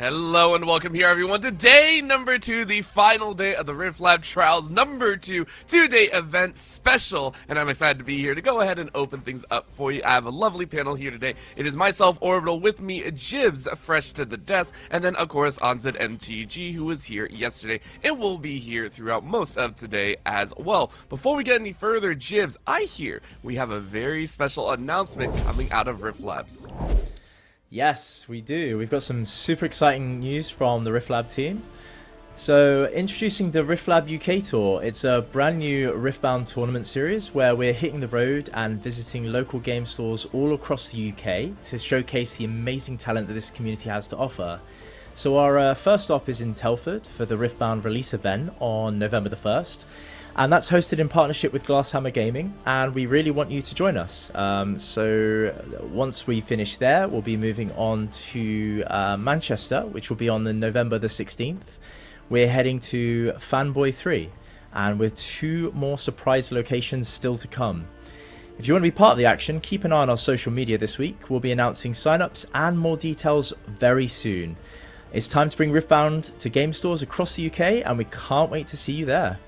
Hello and welcome here, everyone, to day number 2, the final day of the Riftlab Trials number 2 two-day event special, and I'm excited to be here to go ahead and open things up for you. I have a lovely panel here today. It is myself, Orbital, with me, Jibs, fresh to the desk, and then, of course, Onzed MTG, who was here yesterday and will be here throughout most of today as well. Before we get any further, Jibs, I hear we have a very special announcement coming out of Riftlabs. Yes, we do. We've got some super exciting news from the Riftlab team. So, introducing the Riftlab UK Tour. It's a brand new Riftbound tournament series where we're hitting the road and visiting local game stores all across the UK to showcase the amazing talent that this community has to offer. So our first stop is in Telford for the Riftbound release event on November the 1st. And that's hosted in partnership with Glasshammer Gaming, and we really want you to join us. So once we finish there, we'll be moving on to Manchester, which will be on the November the 16th. We're heading to Fanboy 3, and with 2 more surprise locations still to come. If you want to be part of the action, keep an eye on our social media this week. We'll be announcing signups and more details very soon. It's time to bring Riftbound to game stores across the UK, and we can't wait to see you there.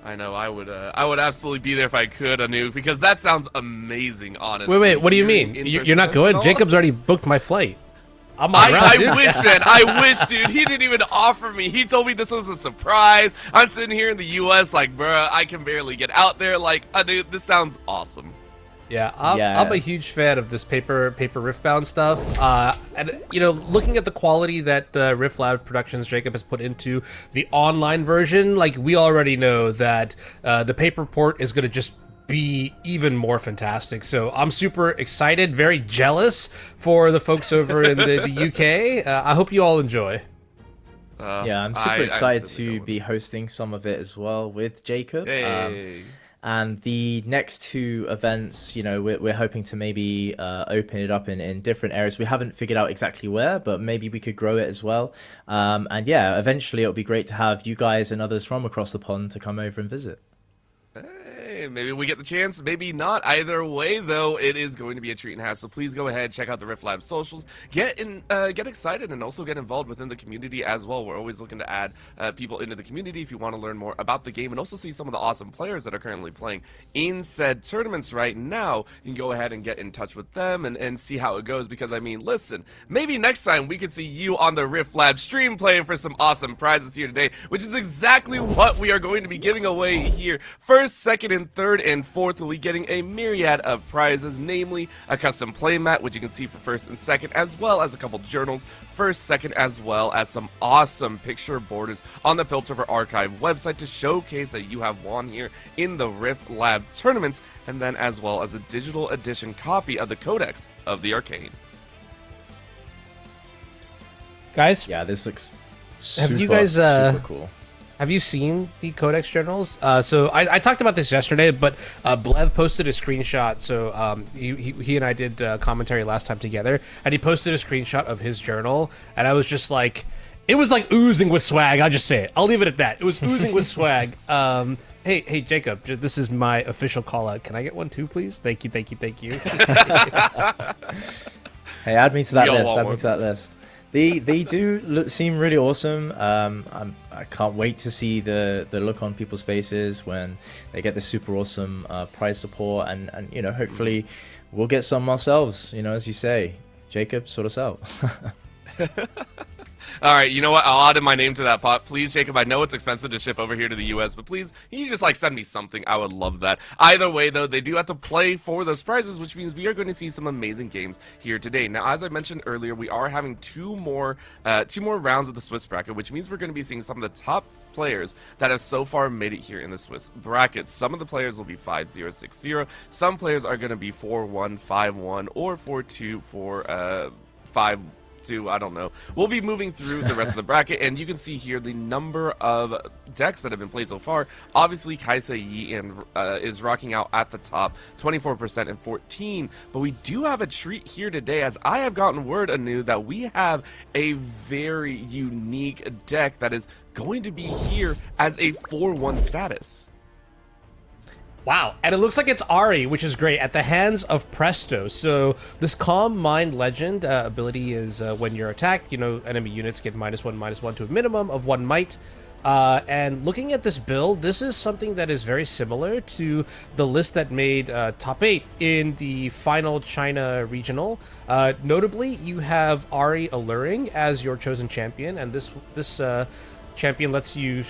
I know, I would absolutely be there if I could, Anu, because that sounds amazing, honestly. Wait, what do you mean? You're not going? Jacob's already booked my flight. I'm on route, I dude. wish, man. I wish, dude. He didn't even offer me. He told me this was a surprise. I'm sitting here in the U.S. like, bruh, I can barely get out there. Like, Anu, this sounds awesome. Yeah, I'm a huge fan of this paper Riftbound stuff. And you know, looking at the quality that Riftlab Productions Jacob has put into the online version, like we already know that the paper port is going to just be even more fantastic. So I'm super excited, very jealous for the folks over in the UK. I hope you all enjoy. Yeah, I'm super excited to be hosting some of it as well with Jacob. Hey. And the next 2 events, you know, we're hoping to maybe open it up in different areas. We haven't figured out exactly where, but maybe we could grow it as well. And yeah, eventually it'll be great to have you guys and others from across the pond to come over and visit. Hey, maybe we get the chance, maybe not. Either way, though, it is going to be a treat and a half. So please go ahead, check out the Riftlab socials, get excited, and also get involved within the community as well. We're always looking to add people into the community if you want to learn more about the game and also see some of the awesome players that are currently playing in said tournaments right now. You can go ahead and get in touch with them and see how it goes. Because I mean, listen, maybe next time we could see you on the Riftlab stream playing for some awesome prizes here today, which is exactly what we are going to be giving away here. First, second, and third and fourth will be getting a myriad of prizes, namely a custom playmat, which you can see for first and second, as well as a couple journals, first, second, as well as some awesome picture borders on the Piltover Archive website to showcase that you have won here in the Riftlab tournaments, and then as well as a digital edition copy of the Codex of the Arcane. Guys, Yeah, this looks super, have you guys super cool. Have you seen the Codex journals? So I talked about this yesterday, but Blev posted a screenshot. So he and I did commentary last time together, and he posted a screenshot of his journal, and I was just like, it was like oozing with swag. I'll just say it. I'll leave it at that. It was oozing with swag. Hey Jacob, this is my official call out. Can I get one too, please? Thank you. Hey, add me to that list. They do seem really awesome. I can't wait to see the look on people's faces when they get this super awesome prize support, and you know, hopefully we'll get some ourselves. You know, as you say, Jacob, sort us out. All right, you know what? I'll add my name to that pot. Please, Jacob, I know it's expensive to ship over here to the U.S., but please, can you just, like, send me something? I would love that. Either way, though, they do have to play for those prizes, which means we are going to see some amazing games here today. Now, as I mentioned earlier, we are having two more rounds of the Swiss bracket, which means we're going to be seeing some of the top players that have so far made it here in the Swiss bracket. Some of the players will be 5-0, 6-0. Some players are going to be 4-1, 5-1, or 4-2, 4-5. I don't know. We'll be moving through the rest of the bracket, and you can see here the number of decks that have been played so far. Obviously, Kaisa Yi is rocking out at the top, 24% and 14. But we do have a treat here today, as I have gotten word anew that we have a very unique deck that is going to be here as a 4-1 status. Wow, and it looks like it's AHRI, which is great, at the hands of Presto. So this Calm Mind Legend ability is when you're attacked, enemy units get -1/-1 to a minimum of 1 might. And looking at this build, this is something that is very similar to the list that made top 8 in the final China regional. Notably, you have AHRI Alluring as your chosen champion, and this champion lets you...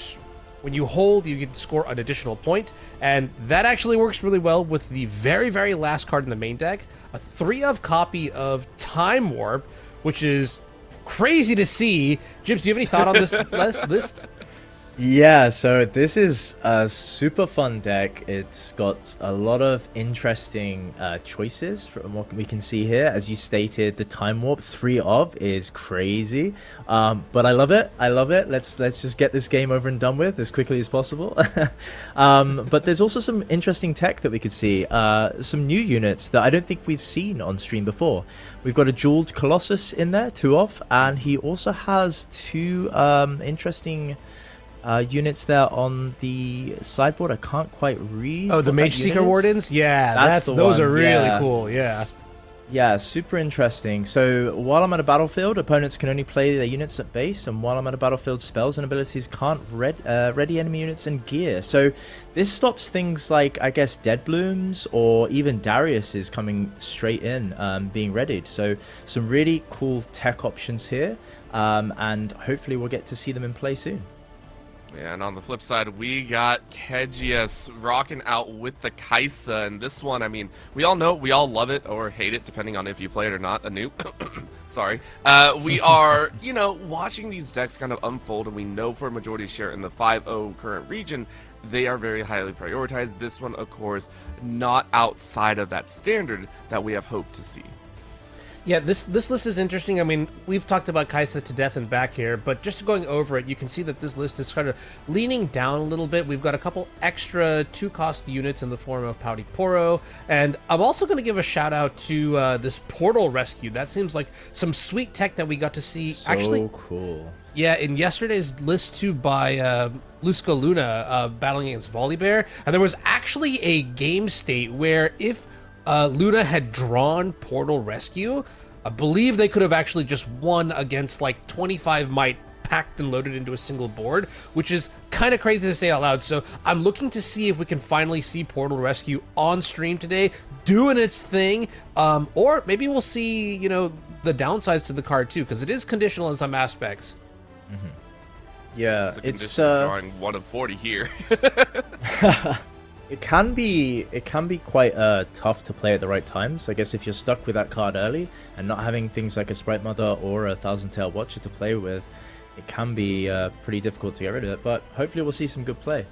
When you hold, you can score an additional point, and that actually works really well with the very, very last card in the main deck, a 3-of copy of Time Warp, which is crazy to see. Jibs, do you have any thought on this list? Yeah, so this is a super fun deck. It's got a lot of interesting choices from what we can see here. As you stated, the Time Warp 3-of is crazy, but I love it. Let's just get this game over and done with as quickly as possible. But there's also some interesting tech that we could see. Some new units that I don't think we've seen on stream before. We've got a Jeweled Colossus in there, 2-of, and he also has 2 interesting... units there on the sideboard. I can't quite read. Oh, the Mage Seeker Wardens? Yeah, those are really cool. Yeah, super interesting. So while I'm at a battlefield, opponents can only play their units at base, and while I'm at a battlefield, spells and abilities can't ready enemy units and gear. So this stops things like, I guess, Dead Blooms or even Darius is coming straight in, being readied. So some really cool tech options here, and hopefully we'll get to see them in play soon. Yeah, and on the flip side, we got Kedjius rocking out with the Kaisa, and this one, I mean, we all love it or hate it, depending on if you play it or not. A noob. Sorry. We are, watching these decks kind of unfold, and we know for a majority share in the 5-0 current region, they are very highly prioritized. This one, of course, not outside of that standard that we have hoped to see. Yeah, this list is interesting. I mean, we've talked about Kaisa to death and back here, but just going over it, you can see that this list is kind of leaning down a little bit. We've got a couple extra 2-cost units in the form of Pouty Poro, and I'm also going to give a shout out to this Portal Rescue. That seems like some sweet tech that we got to see. So cool. Yeah, in yesterday's list too by Lusco Luna battling against Volibear, and there was actually a game state where if Luna had drawn Portal Rescue, I believe they could have actually just won against like 25 might packed and loaded into a single board, which is kind of crazy to say out loud. So I'm looking to see if we can finally see Portal Rescue on stream today, doing its thing, or maybe we'll see, the downsides to the card too, because it is conditional in some aspects. Mm-hmm. Yeah, it's drawing 1 of 40 here. It can be quite tough to play at the right times. I guess if you're stuck with that card early and not having things like a Sprite Mother or a Thousand Tail Watcher to play with, it can be pretty difficult to get rid of it. But hopefully we'll see some good play.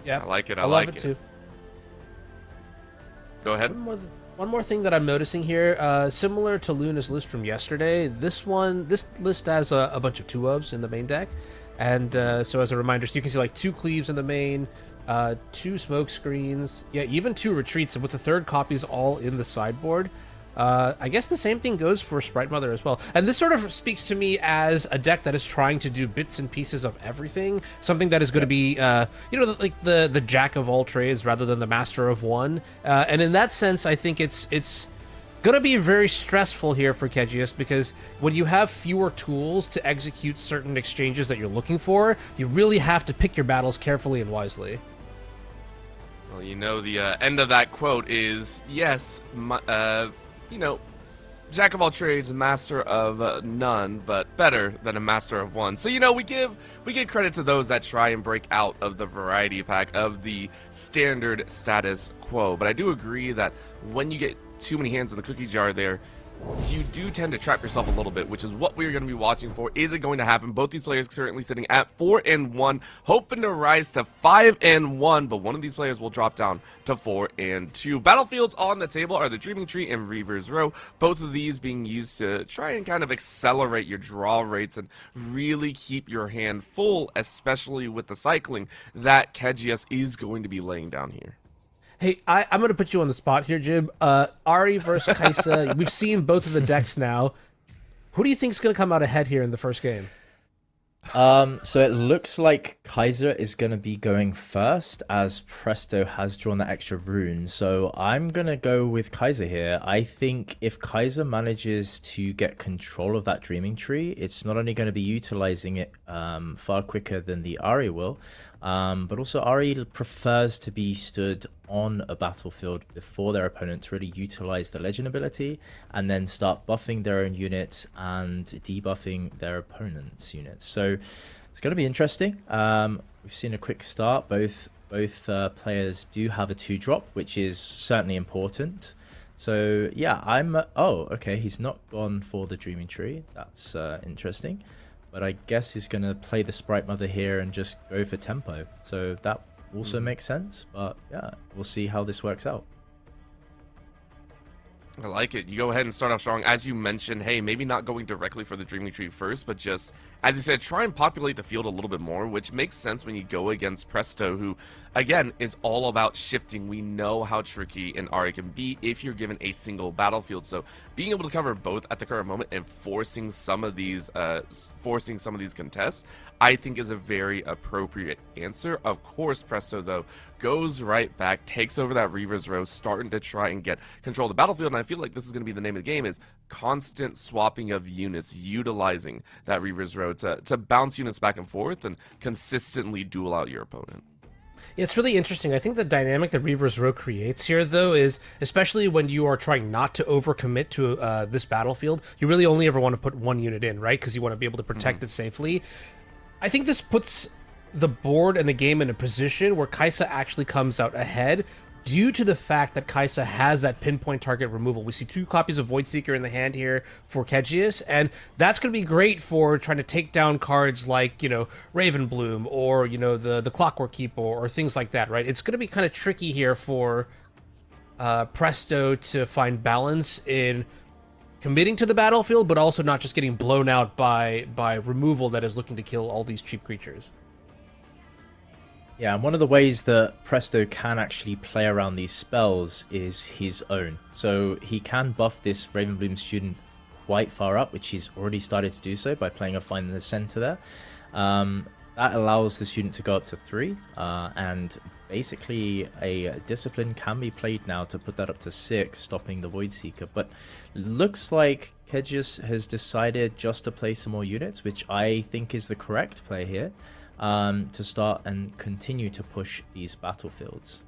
Yeah, I like it. I love it too. Go ahead. One more thing that I'm noticing here, similar to Luna's list from yesterday, this list has a bunch of 2-ofs in the main deck, and so as a reminder, so you can see like 2 Cleaves in the main. 2 smoke screens, yeah, even 2 retreats, and with the 3rd copies all in the sideboard. I guess the same thing goes for Sprite Mother as well. And this sort of speaks to me as a deck that is trying to do bits and pieces of everything, something that is going to be, like the jack of all trades rather than the master of one. And in that sense, I think it's going to be very stressful here for Kedjius, because when you have fewer tools to execute certain exchanges that you're looking for, you really have to pick your battles carefully and wisely. Well, the end of that quote is, yes, jack of all trades, master of none, but better than a master of one. So, we give credit to those that try and break out of the variety pack of the standard status quo. But I do agree that when you get too many hands in the cookie jar there, you do tend to trap yourself a little bit, which is what we're going to be watching for. Is it going to happen? Both these players currently sitting at 4-1, hoping to rise to 5-1, but one of these players will drop down to 4-2. Battlefields on the table are the Dreaming Tree and Reaver's Row, both of these being used to try and kind of accelerate your draw rates and really keep your hand full, especially with the cycling that Kedjius is going to be laying down here. Hey, I'm going to put you on the spot here, Jib. AHRI versus Kaisa. We've seen both of the decks now. Who do you think is going to come out ahead here in the first game? So it looks like Kaiser is going to be going first as Presto has drawn that extra rune. So I'm going to go with Kaiser here. I think if Kaiser manages to get control of that Dreaming Tree, it's not only going to be utilizing it far quicker than the AHRI will, but also AHRI prefers to be stood on a battlefield before their opponents really utilize the legend ability and then start buffing their own units and debuffing their opponent's units. So it's going to be interesting. We've seen a quick start. Both players do have a 2-drop, which is certainly important. So yeah, oh, okay, he's not gone for the Dreaming Tree. That's interesting. But I guess he's going to play the Sprite Mother here and just go for tempo. So that also makes sense. But yeah, we'll see how this works out. I like it. You go ahead and start off strong. As you mentioned, hey, maybe not going directly for the Dreaming Tree first, but just, as you said, try and populate the field a little bit more, which makes sense when you go against Presto, who, again, is all about shifting. We know how tricky an AHRI can be if you're given a single battlefield. So being able to cover both at the current moment and forcing some of these contests, I think is a very appropriate answer. Of course, Presto, though, goes right back, takes over that Reaver's Row, starting to try and get control of the battlefield. And I feel like this is going to be the name of the game, is constant swapping of units, utilizing that Reaver's Row to bounce units back and forth and consistently duel out your opponent. Yeah, it's really interesting. I think the dynamic that Reaver's Row creates here, though, is especially when you are trying not to overcommit to this battlefield, you really only ever want to put one unit in, right? Because you want to be able to protect it safely. I think this puts the board and the game in a position where Kai'Sa actually comes out ahead due to the fact that Kai'Sa has that pinpoint target removal. We see 2 copies of Voidseeker in the hand here for Kedjius, and that's going to be great for trying to take down cards like, you know, Ravenbloom or, you know, the Clockwork Keeper or things like that, right? It's going to be kind of tricky here for Presto to find balance in committing to the battlefield, but also not just getting blown out by removal that is looking to kill all these cheap creatures. Yeah, and one of the ways that Presto can actually play around these spells is his own. So he can buff this Ravenbloom student quite far up, which he's already started to do so by playing a Find in the Center there. That allows the student to go up to 3, and basically a Discipline can be played now to put that up to 6, stopping the Voidseeker. But looks like Kedjius has decided just to play some more units, which I think is the correct play here, to start and continue to push these battlefields.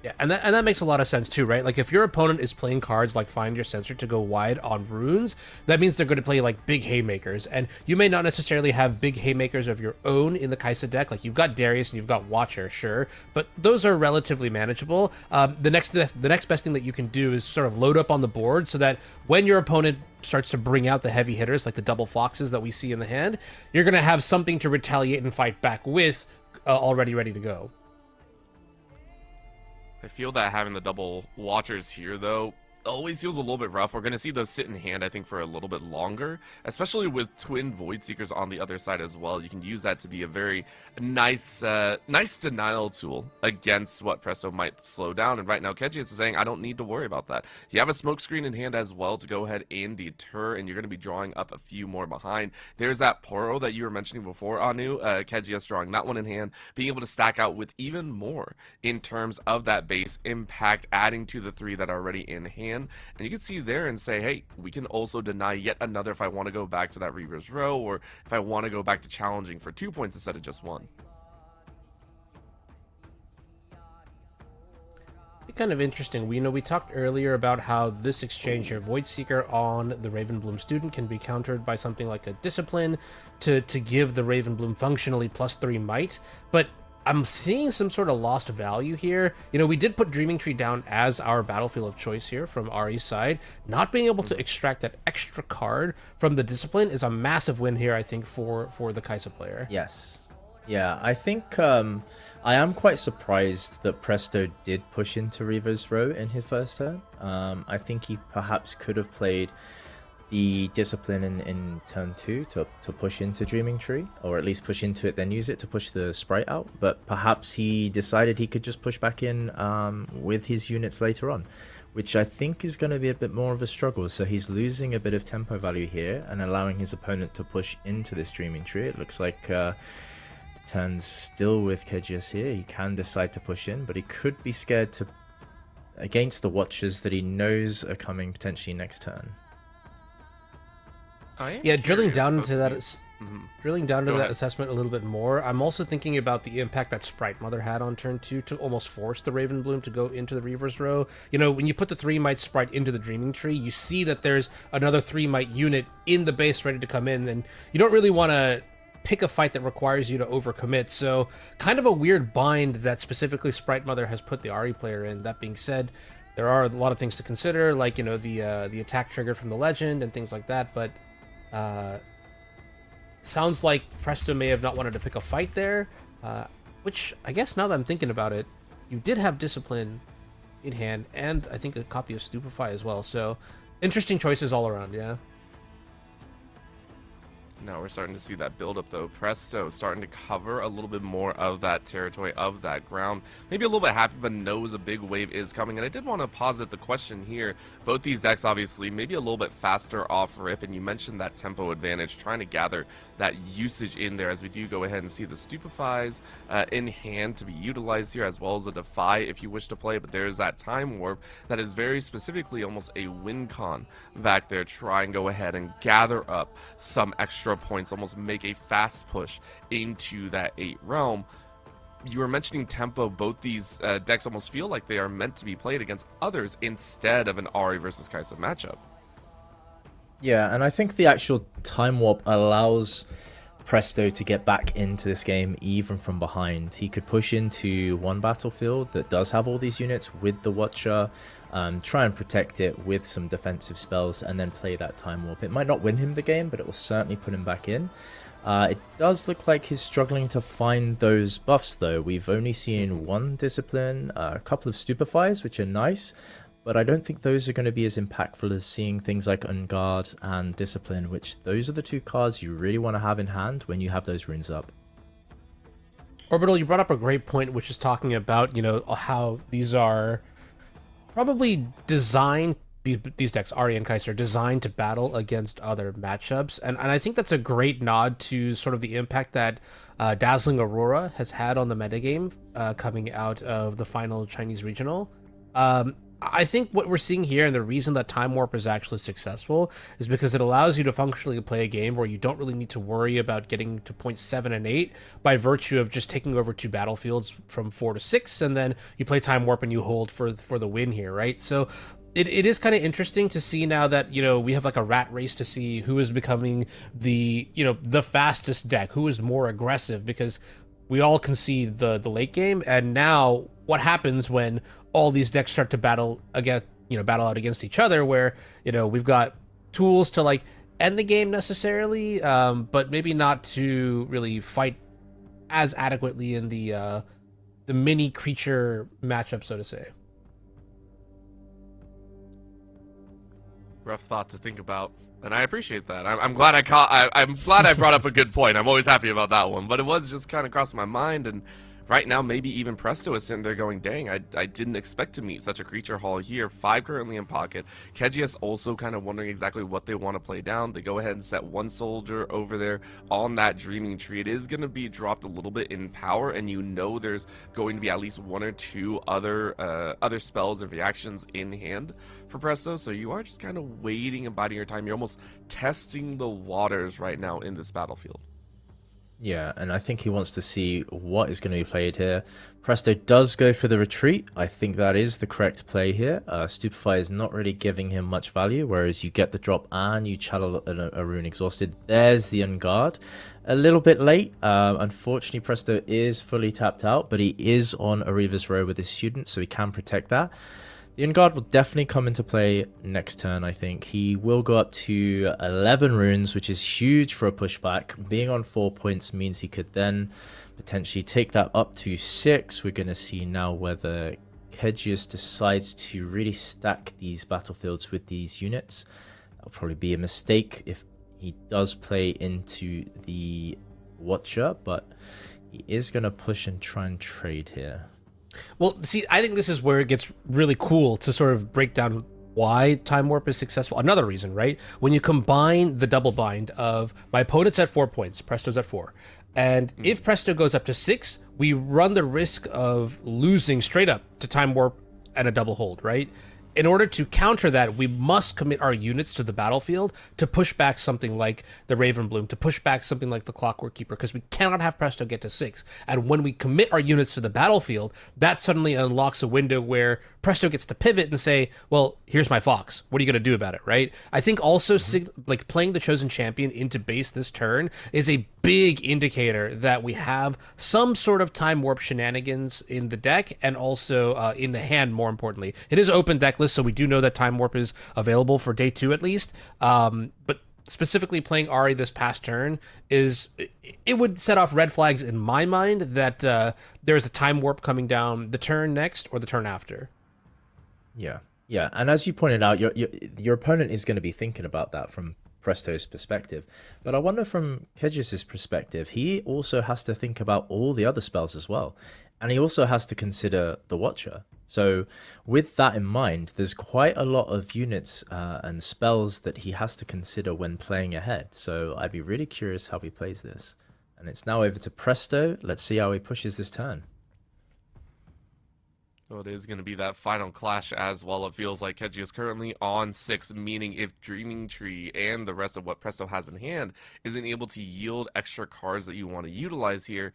Yeah, and that makes a lot of sense too, right? Like if your opponent is playing cards like Find Your Sensor to go wide on runes, that means they're going to play like big haymakers, and you may not necessarily have big haymakers of your own in the Kai'Sa deck. Like you've got Darius and you've got Watcher, sure, but those are relatively manageable. The next best thing that you can do is sort of load up on the board so that when your opponent starts to bring out the heavy hitters like the double foxes that we see in the hand, you're going to have something to retaliate and fight back with already ready to go. I feel that having the double Watchers here, though, always feels a little bit rough. We're going to see those sit in hand, I think, for a little bit longer, especially with twin Voidseekers on the other side as well. You can use that to be a very nice denial tool against what Presto might slow down. And right now, Kedjius is saying, I don't need to worry about that. You have a smokescreen in hand as well to go ahead and deter, and you're going to be drawing up a few more behind. There's that Poro that you were mentioning before, Anu. Kedjius drawing that one in hand, being able to stack out with even more in terms of that base impact, adding to the 3 that are already in hand. And you can see there and say, hey, we can also deny yet another if I want to go back to that Reaver's Row, or if I want to go back to challenging for 2 points instead of just 1. Kind of interesting. We talked earlier about how this exchange here, Voidseeker on the Ravenbloom student, can be countered by something like a Discipline to give the Ravenbloom functionally +3 might, but I'm seeing some sort of lost value here. You know, we did put Dreaming Tree down as our battlefield of choice here from AHRI's side. Not being able to extract that extra card from the Discipline is a massive win here, I think, for the Kai'Sa player. Yes. Yeah, I think I am quite surprised that Presto did push into Reaver's Row in his first turn. I think he perhaps could have played the discipline in turn 2 to push into Dreaming Tree, or at least push into it, then use it to push the sprite out. But perhaps he decided he could just push back in with his units later on, which I think is going to be a bit more of a struggle. So he's losing a bit of tempo value here and allowing his opponent to push into this Dreaming Tree. It looks like turns still with Kedjius here. He can decide to push in, but he could be scared to against the Watchers that he knows are coming potentially next turn. Yeah, drilling down into that, Go assessment a little bit more. I'm also thinking about the impact that Sprite Mother had on turn 2 to almost force the Raven Bloom to go into the Reaver's Row. You know, when you put the 3-Might Sprite into the Dreaming Tree, you see that there's another 3-Might unit in the base ready to come in, and you don't really want to pick a fight that requires you to overcommit. So kind of a weird bind that specifically Sprite Mother has put the AHRI player in. That being said, there are a lot of things to consider, like, you know, the attack trigger from the legend and things like that, but sounds like Presto may have not wanted to pick a fight there, which I guess now that I'm thinking about it, you did have Discipline in hand, and I think a copy of Stupefy as well, so interesting choices all around, yeah. Now we're starting to see that build up though. Presto starting to cover a little bit more of that territory, of that ground. Maybe a little bit happy, but knows a big wave is coming. And I did want to posit the question here. Both these decks obviously maybe a little bit faster off rip, and you mentioned that tempo advantage, trying to gather that usage in there as we do go ahead and see the Stupefies in hand to be utilized here, as well as a Defy if you wish to play. But there's that Time Warp that is very specifically almost a win con back there. Try and go ahead and gather up some extra points, almost make a fast push into that 8 realm. You were mentioning tempo. Both these decks almost feel like they are meant to be played against others instead of an AHRI versus Kai'Sa matchup. Yeah, and I think the actual Time Warp allows Presto to get back into this game even from behind. He could push into one battlefield that does have all these units with the Watcher, try and protect it with some defensive spells, and then play that Time Warp. It might not win him the game, but it will certainly put him back in. It does look like he's struggling to find those buffs though. We've only seen one Discipline, a couple of Stupefies, which are nice, but I don't think those are going to be as impactful as seeing things like Unguard and Discipline, which those are the two cards you really want to have in hand when you have those runes up. Orbital, you brought up a great point, which is talking about, you know, how these are probably designed, these decks, AHRI and Kai'Sa, are designed to battle against other matchups. And I think that's a great nod to sort of the impact that Dazzling Aurora has had on the metagame coming out of the final Chinese regional. I think what we're seeing here, and the reason that Time Warp is actually successful, is because it allows you to functionally play a game where you don't really need to worry about getting to points 7 and 8 by virtue of just taking over 2 battlefields from 4 to 6, and then you play Time Warp and you hold for the win here, right? So it is kind of interesting to see now that, you know, we have like a rat race to see who is becoming the, you know, the fastest deck, who is more aggressive, because we all can see the late game, and now what happens when all these decks start to battle out against each other, where, you know, we've got tools to like end the game necessarily, but maybe not to really fight as adequately in the mini creature matchup, so to say. Rough thought to think about, and I appreciate that. I'm glad I'm glad I brought up a good point. I'm always happy about that one, but it was just kind of crossing my mind. And right now, maybe even Presto is sitting there going, dang, I didn't expect to meet such a creature haul here. 5 currently in pocket. Kedjius also kind of wondering exactly what they want to play down. They go ahead and set 1 soldier over there on that Dreaming Tree. It is going to be dropped a little bit in power, and you know there's going to be at least 1 or 2 other spells and reactions in hand for Presto. So you are just kind of waiting and biding your time. You're almost testing the waters right now in this battlefield. Yeah, and I think he wants to see what is going to be played here. Presto does go for the retreat. I think that is the correct play here. Stupefy is not really giving him much value, whereas you get the drop and you channel a rune exhausted. There's the Unguard. A little bit late. Unfortunately, Presto is fully tapped out, but he is on a Reaver's Row with his student, so he can protect that. The Unguard will definitely come into play next turn, I think. He will go up to 11 runes, which is huge for a pushback. Being on 4 points means he could then potentially take that up to 6. We're going to see now whether Kedjius decides to really stack these battlefields with these units. That'll probably be a mistake if he does play into the Watcher, but he is going to push and try and trade here. Well, see, I think this is where it gets really cool to sort of break down why Time Warp is successful. Another reason, right? When you combine the double bind of my opponent's at 4 points, Presto's at 4, and if Presto goes up to 6, we run the risk of losing straight up to Time Warp and a double hold, right? In order to counter that, we must commit our units to the battlefield to push back something like the Raven Bloom, to push back something like the Clockwork Keeper, because we cannot have Presto get to 6. And when we commit our units to the battlefield, that suddenly unlocks a window where Presto gets to pivot and say, well, here's my Fox. What are you going to do about it, right? I think also like playing the Chosen Champion into base this turn is a big indicator that we have some sort of Time Warp shenanigans in the deck, and also in the hand, more importantly. It is open deck list, so we do know that Time Warp is available for day 2 at least. But specifically playing AHRI this past turn it would set off red flags in my mind that there is a Time Warp coming down the turn next or the turn after. Yeah, and as you pointed out, your opponent is going to be thinking about that from Presto's perspective. But I wonder from Kedjius' perspective, he also has to think about all the other spells as well. And he also has to consider the Watcher. So with that in mind, there's quite a lot of units and spells that he has to consider when playing ahead. So I'd be really curious how he plays this. And it's now over to Presto. Let's see how he pushes this turn. So it is going to be that final clash as well. It feels like Kedjius is currently on 6, meaning if Dreaming Tree and the rest of what Presto has in hand isn't able to yield extra cards that you want to utilize here,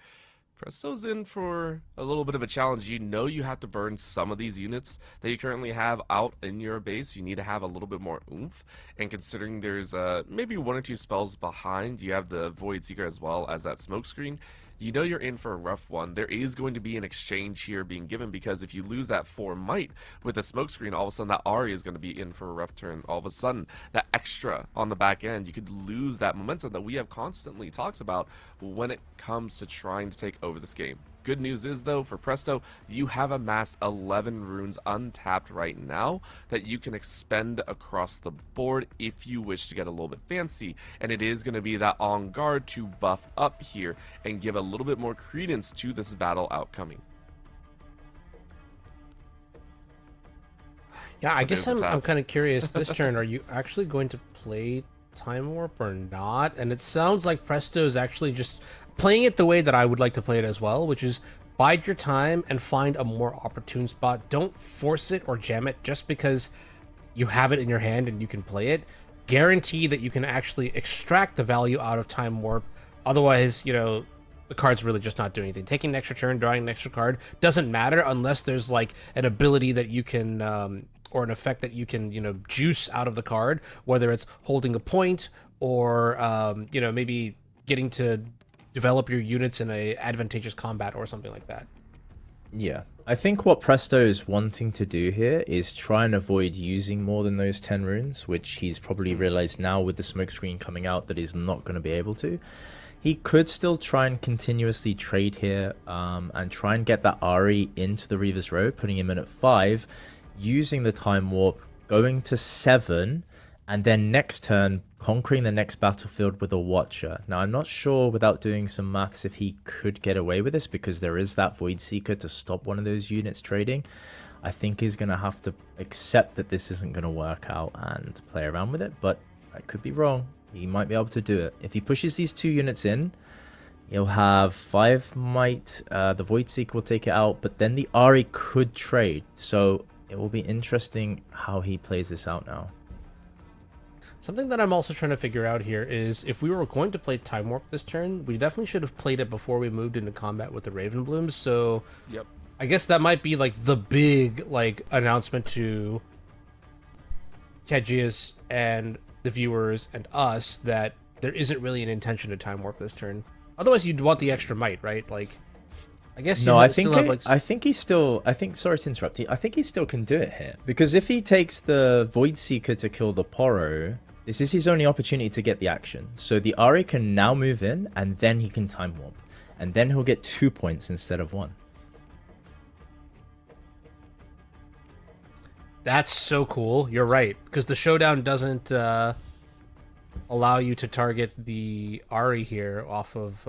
Presto's in for a little bit of a challenge. You know you have to burn some of these units that you currently have out in your base. You need to have a little bit more oomph. And considering there's maybe 1 or 2 spells behind, you have the Void Seeker as well as that smoke screen. You know you're in for a rough one. There is going to be an exchange here being given, because if you lose that 4 might with the smoke screen, all of a sudden that AHRI is going to be in for a rough turn. All of a sudden, that extra on the back end, you could lose that momentum that we have constantly talked about when it comes to trying to take over this game. Good news is, though, for Presto, you have amassed 11 runes untapped right now that you can expend across the board if you wish to get a little bit fancy. And it is going to be that on guard to buff up here and give a little bit more credence to this battle outcoming. Yeah, I guess I'm kind of curious this turn. Are you actually going to play Time Warp or not? And it sounds like Presto is actually just playing it the way that I would like to play it as well, which is bide your time and find a more opportune spot. Don't force it or jam it just because you have it in your hand and you can play it. Guarantee that you can actually extract the value out of Time Warp. Otherwise, you know, the card's really just not doing anything. Taking an extra turn, drawing an extra card doesn't matter unless there's like an ability that you can or an effect that you can, you know, juice out of the card, whether it's holding a point or you know, maybe getting to develop your units in a advantageous combat or something like that. Yeah, I think what Presto is wanting to do here is try and avoid using more than those 10 runes, which he's probably realized now with the smoke screen coming out that he's not going to be able to. He could still try and continuously trade here and try and get that AHRI into the Reaver's Row, putting him in at 5, using the Time Warp, going to 7, and then next turn conquering the next battlefield with a Watcher. Now, I'm not sure without doing some maths if he could get away with this, because there is that Void Seeker to stop one of those units trading. I think he's going to have to accept that this isn't going to work out and play around with it, but I could be wrong. He might be able to do it. If he pushes these 2 units in, he'll have 5 might. The Void Seeker will take it out, but then the AHRI could trade. So it will be interesting how he plays this out now. Something that I'm also trying to figure out here is if we were going to play Time Warp this turn, we definitely should have played it before we moved into combat with the Raven Blooms. So yep, I guess that might be like the big like announcement to Kedjius and the viewers and us that there isn't really an intention to Time Warp this turn. Otherwise, you'd want the extra might, right? Like, I guess you no, I think he still. Sorry to interrupt you. I think he still can do it here, because if he takes the Void Seeker to kill the Poro, this is his only opportunity to get the action. So the AHRI can now move in, and then he can Time Warp, and then he'll get 2 points instead of 1. That's so cool. You're right, because the showdown doesn't allow you to target the AHRI here off of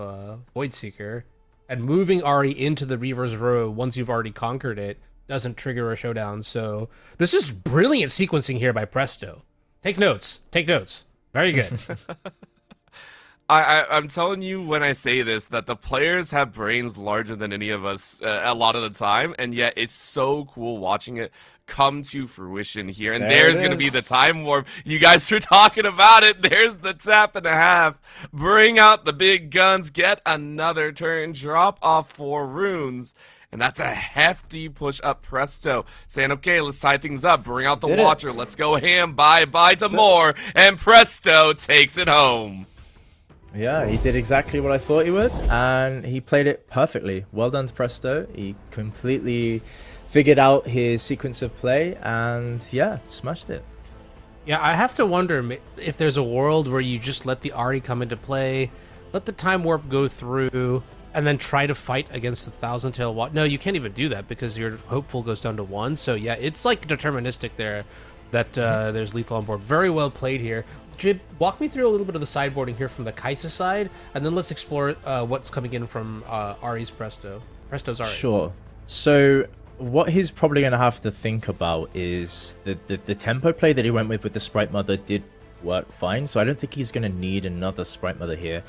Voidseeker, and moving AHRI into the Reaver's row once you've already conquered it doesn't trigger a showdown. So this is brilliant sequencing here by Presto. Take notes. Take notes. Very good. I'm telling you when I say this that the players have brains larger than any of us a lot of the time, and yet it's so cool watching it come to fruition here. And there's going to be the time warp. You guys are talking about it. There's the tap and a half. Bring out the big guns. Get another turn. Drop off 4 runes. And that's a hefty push up Presto, saying, okay, let's tie things up. Bring out the Watcher. Let's go ham. Bye-bye to more. And Presto takes it home. Yeah, he did exactly what I thought he would, and he played it perfectly. Well done to Presto. He completely figured out his sequence of play, and yeah, smashed it. Yeah, I have to wonder if there's a world where you just let the AHRI come into play, let the time warp go through, and then try to fight against the Thousand Tail Watcher. No, you can't even do that because your hopeful goes down to 1. So yeah, it's like deterministic there that there's lethal on board. Very well played here. Jib, walk me through a little bit of the sideboarding here from the Kaisa side, and then let's explore what's coming in from Ari's Presto's Ahri. Sure. So what he's probably going to have to think about is the tempo play that he went with the Sprite Mother did work fine, so I don't think he's going to need another Sprite Mother here.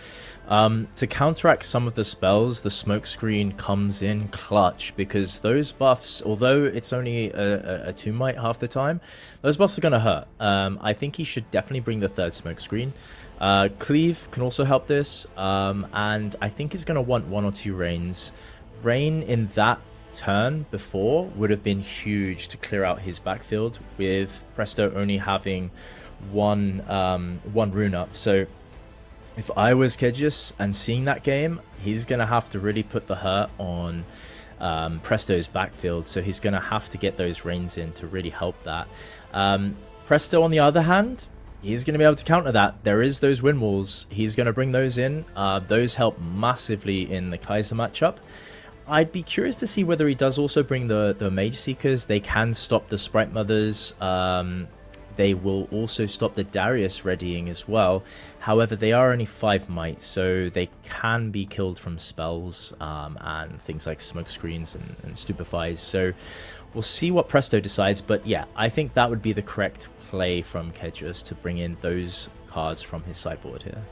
To counteract some of the spells, the smoke screen comes in clutch, because those buffs, although it's only a 2 might half the time, those buffs are going to hurt. I think he should definitely bring the 3rd smoke screen. Cleave can also help this, and I think he's going to want 1 or 2 rains. Rain in that turn before would have been huge to clear out his backfield, with Presto only having one rune up. So if I was Kedjius and seeing that game, he's gonna have to really put the hurt on Presto's backfield, so he's gonna have to get those rains in to really help that. Presto, on the other hand, he's gonna be able to counter that. There is those wind walls, he's gonna bring those in. Those help massively in the Kaiser matchup. I'd be curious to see whether he does also bring the Mage Seekers. They can stop the Sprite Mothers. They will also stop the Darius readying as well. However, they are only 5 might, so they can be killed from spells and things like smoke screens and stupefies. So we'll see what Presto decides. But yeah, I think that would be the correct play from Kedjius, to bring in those cards from his sideboard here.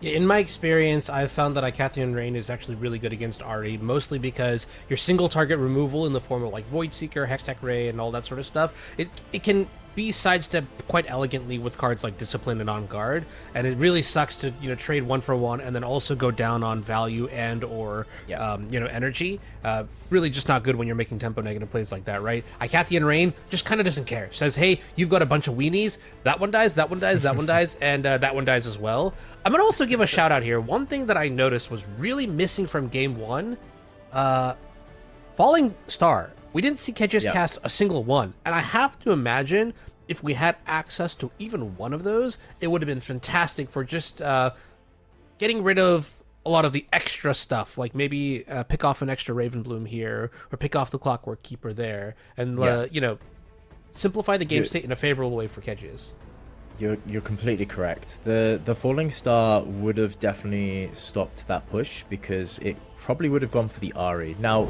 Yeah, in my experience, I've found that Icathian Rain is actually really good against AHRI, mostly because your single target removal in the form of like Voidseeker, Hextech Ray, and all that sort of stuff, it can be sidestepped quite elegantly with cards like Discipline and On Guard, and it really sucks to trade 1 for 1 and then also go down on value and or energy. Really just not good when you're making tempo negative plays like that, right? Icathian Rain just kind of doesn't care. Says, hey, you've got a bunch of weenies. That one dies, that one dies, that one dies, and that one dies as well. I'm gonna also give a shout out here. One thing that I noticed was really missing from game 1, Falling Star. We didn't see Kedjius cast a single one, and I have to imagine if we had access to even one of those, it would have been fantastic for just getting rid of a lot of the extra stuff, like maybe pick off an extra Ravenbloom here, or pick off the Clockwork Keeper there, and simplify the game state in a favorable way for Kedjius. You're completely correct. The Falling Star would have definitely stopped that push, because it probably would have gone for the AHRI. Now,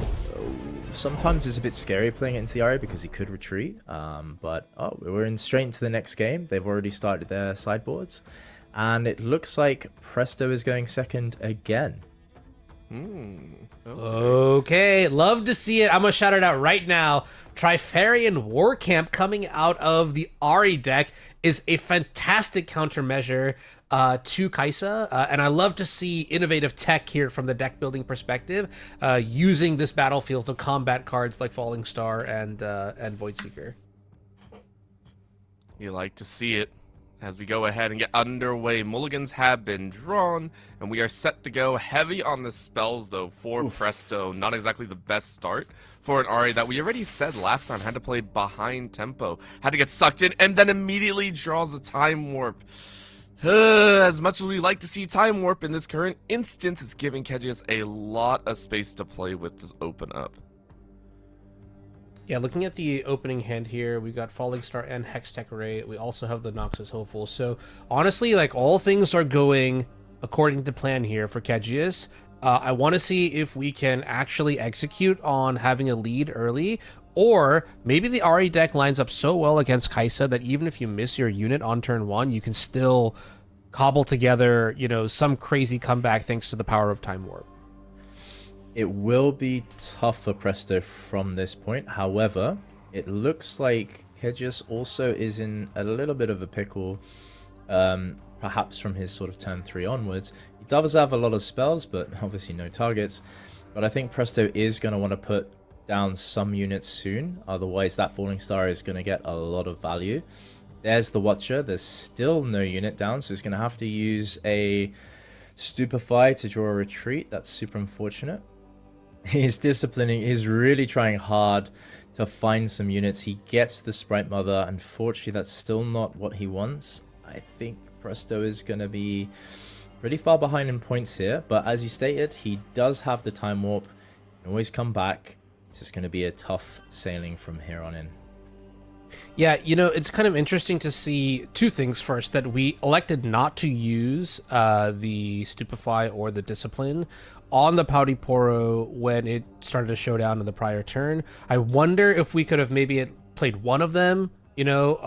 sometimes it's a bit scary playing it into the AHRI because he could retreat. But we're in straight into the next game. They've already started their sideboards, and it looks like Presto is going second again. Okay, love to see it. I'm gonna shout it out right now. Trifarian War Camp coming out of the AHRI deck is a fantastic countermeasure to Kaisa, and I love to see innovative tech here from the deck building perspective, using this battlefield to combat cards like Falling Star and Voidseeker. You like to see it. As we go ahead and get underway, mulligans have been drawn, and we are set to go heavy on the spells, though, for Presto. Not exactly the best start for an AHRI that we already said last time had to play behind tempo, had to get sucked in, and then immediately draws a Time Warp. As much as we like to see Time Warp in this current instance, it's giving Kedjius a lot of space to play with to open up. Yeah, looking at the opening hand here, we got Falling Star and Hextech Array. We also have the Noxus Hopeful. So honestly, like all things are going according to plan here for Kedjius. I want to see if we can actually execute on having a lead early, or maybe the RE deck lines up so well against Kaisa that even if you miss your unit on turn 1, you can still cobble together, you know, some crazy comeback thanks to the power of Time Warp. It will be tough for Presto from this point. However, it looks like Kedjius also is in a little bit of a pickle, perhaps from his sort of turn 3 onwards. He does have a lot of spells, but obviously no targets. But I think Presto is going to want to put down some units soon. Otherwise, that Falling Star is going to get a lot of value. There's the Watcher. There's still no unit down, so he's going to have to use a Stupefy to draw a retreat. That's super unfortunate. He's disciplining. He's really trying hard to find some units. He gets the Sprite Mother. Unfortunately, that's still not what he wants. I think Presto is going to be pretty far behind in points here. But as you stated, he does have the Time Warp. He can always come back. It's just going to be a tough sailing from here on in. Yeah, you know, it's kind of interesting to see two things. First, that we elected not to use the Stupefy or the Discipline on the Pouty Poro when it started to show down in the prior turn. I wonder if we could have maybe played one of them. You know,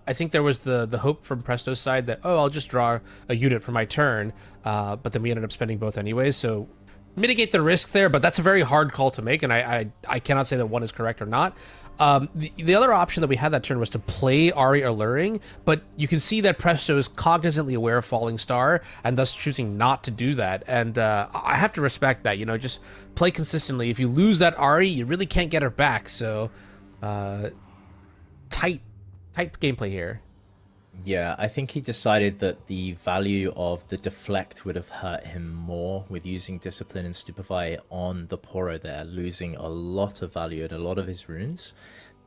I think there was the hope from Presto's side that, oh, I'll just draw a unit for my turn, but then we ended up spending both anyways, so mitigate the risk there, but that's a very hard call to make, and I cannot say that one is correct or not. The other option that we had that turn was to play AHRI Alluring, but you can see that Presto is cognizantly aware of Falling Star and thus choosing not to do that. And I have to respect that, you know, just play consistently. If you lose that AHRI, you really can't get her back. So tight gameplay here. Yeah, I think he decided that the value of the deflect would have hurt him more with using Discipline and Stupefy on the Poro there, losing a lot of value and a lot of his runes.